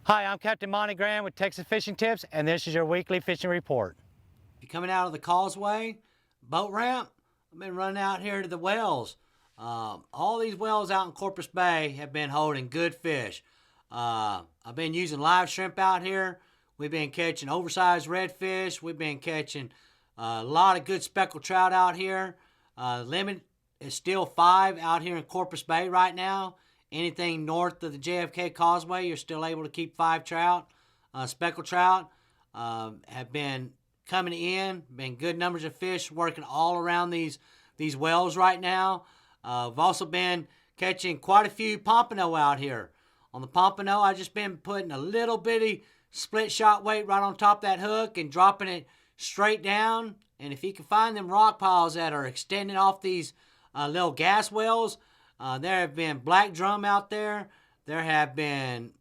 Hi, I'm Captain Monte with Texas Fishing Tips, and this is your weekly fishing report. If you're coming out of the causeway, boat ramp, I've been running out here to the wells. All these wells out in Corpus Bay have been holding good fish. I've been using live shrimp out here. We've been catching oversized redfish. We've been catching a lot of good speckled trout out here. Limit is still 5 out here in Corpus Bay right now. Anything north of the JFK Causeway, you're still able to keep 5 trout. Speckled trout have been coming in. Been good numbers of fish working all around these wells right now. I've also been catching quite a few pompano out here. On the pompano, I've just been putting a little bitty split shot weight right on top of that hook and dropping it straight down. And if you can find them rock piles that are extending off these little gas wells, there have been black drum out there. There have been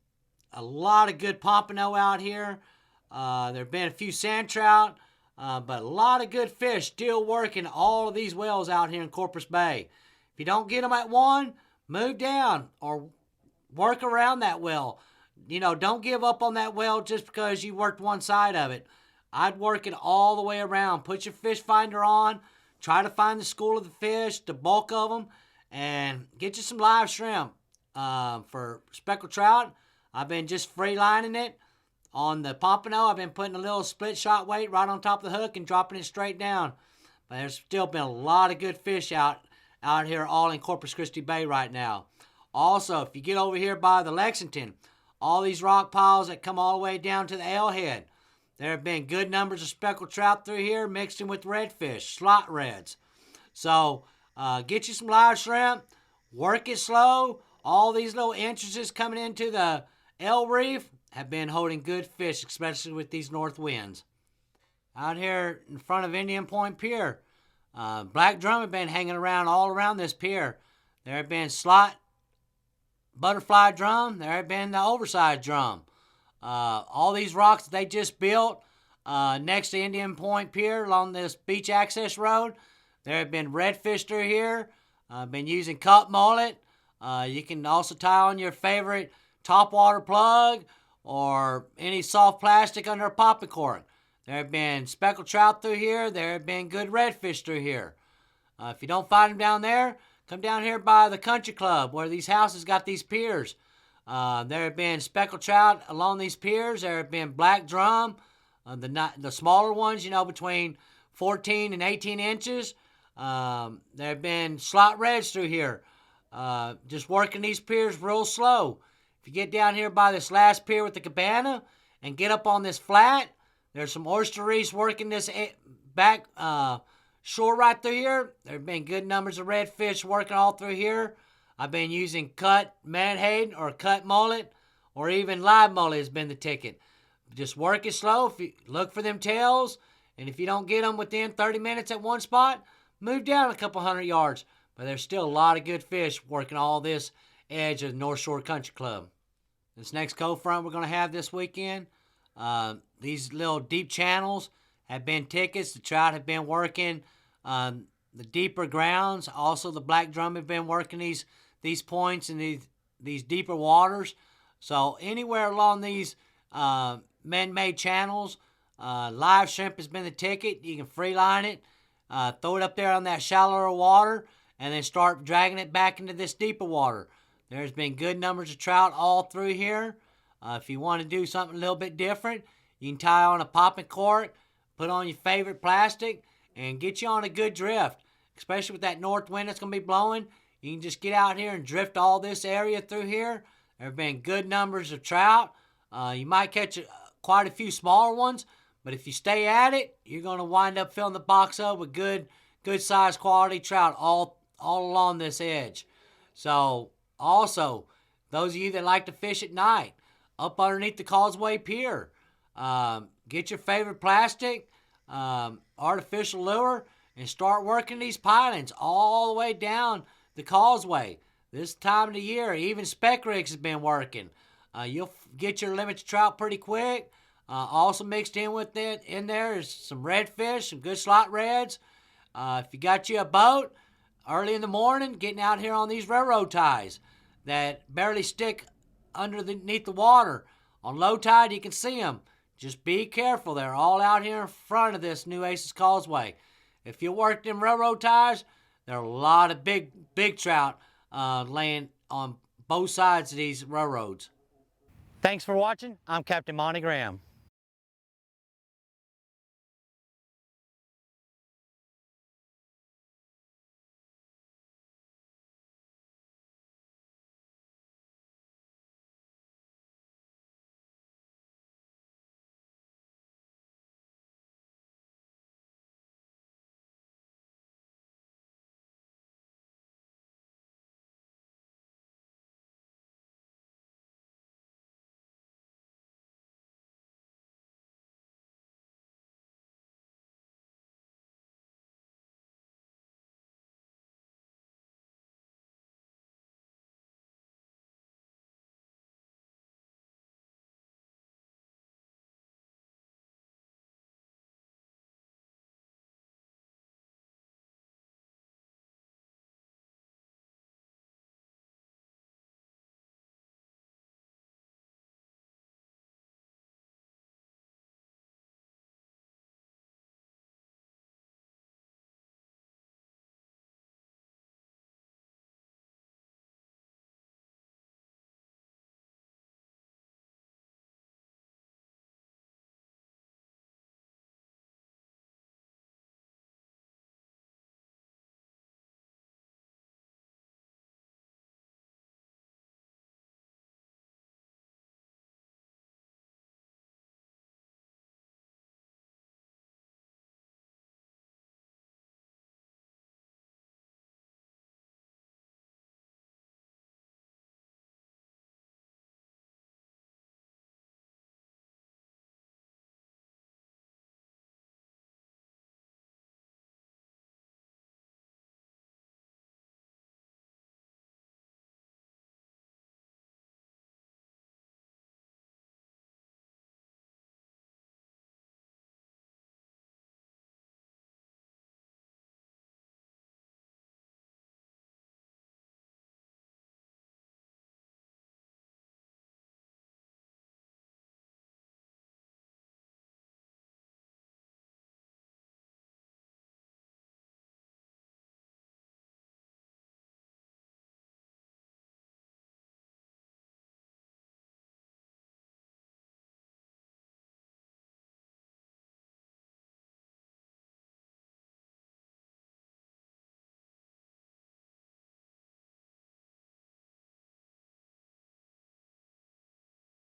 a lot of good pompano out here. There have been a few sand trout, but a lot of good fish still working all of these wells out here in Corpus Bay. If you don't get them at one, move down or work around that well. Don't give up on that well just because you worked one side of it. I'd work it all the way around. Put your fish finder on. Try to find the school of the fish, the bulk of them, and get you some live shrimp. For speckled trout, I've been just free lining it. On the pompano, I've been putting a little split shot weight right on top of the hook and dropping it straight down. But there's still been a lot of good fish out here all in Corpus Christi Bay right now. Also, if you get over here by the Lexington, all these rock piles that come all the way down to the L-head, there have been good numbers of speckled trout through here mixed in with redfish, slot reds. So get you some live shrimp, work it slow. All these little entrances coming into the L Reef have been holding good fish, especially with these north winds. Out here in front of Indian Point Pier, black drum have been hanging around all around this pier. There have been slot butterfly drum. There have been the oversized drum. All these rocks that they just built next to Indian Point Pier along this beach access road, there have been redfish through here. Been using Capt mullet. You can also tie on your favorite topwater plug or any soft plastic under a popping cork. There have been speckled trout through here. There have been good redfish through here. If you don't find them down there, come down here by the country club where these houses got these piers. There have been speckled trout along these piers. There have been black drum, the smaller ones, between 14 and 18 inches. There have been slot reds through here. Just working these piers real slow. If you get down here by this last pier with the cabana and get up on this flat, there's some oyster reefs working this back shore right through here. There have been good numbers of redfish working all through here. I've been using cut menhaden or cut mullet or even live mullet has been the ticket. Just work it slow. If you look for them tails, and if you don't get them within 30 minutes at one spot, move down a couple hundred yards. But there's still a lot of good fish working all this edge of the North Shore Country Club. This next cold front we're going to have this weekend, these little deep channels have been tickets. The trout have been working the deeper grounds. Also, the black drum have been working these points and these deeper waters. So anywhere along these man-made channels, live shrimp has been the ticket. You can free line it, throw it up there on that shallower water, and then start dragging it back into this deeper water. There's been good numbers of trout all through here. If you want to do something a little bit different, you can tie on a popping cork, put on your favorite plastic, and get you on a good drift. Especially with that north wind that's going to be blowing, you can just get out here and drift all this area through here. There have been good numbers of trout. You might catch quite a few smaller ones, but if you stay at it, you're going to wind up filling the box up with good size quality trout all along this edge. So also, those of you that like to fish at night, up underneath the Causeway Pier, get your favorite plastic, artificial lure, and start working these pilings all the way down the causeway. This time of the year, even speck rigs has been working. You'll get your limit to trout pretty quick. Also mixed in with it in there is some redfish, some good slot reds. If you got you a boat, early in the morning, getting out here on these railroad ties that barely stick underneath the water On low tide, you can see them. Just be careful. They're all out here in front of this new Aces Causeway. If you work them railroad ties, there are a lot of big trout laying on both sides of these railroads. Thanks for watching. I'm Captain Monte Graham.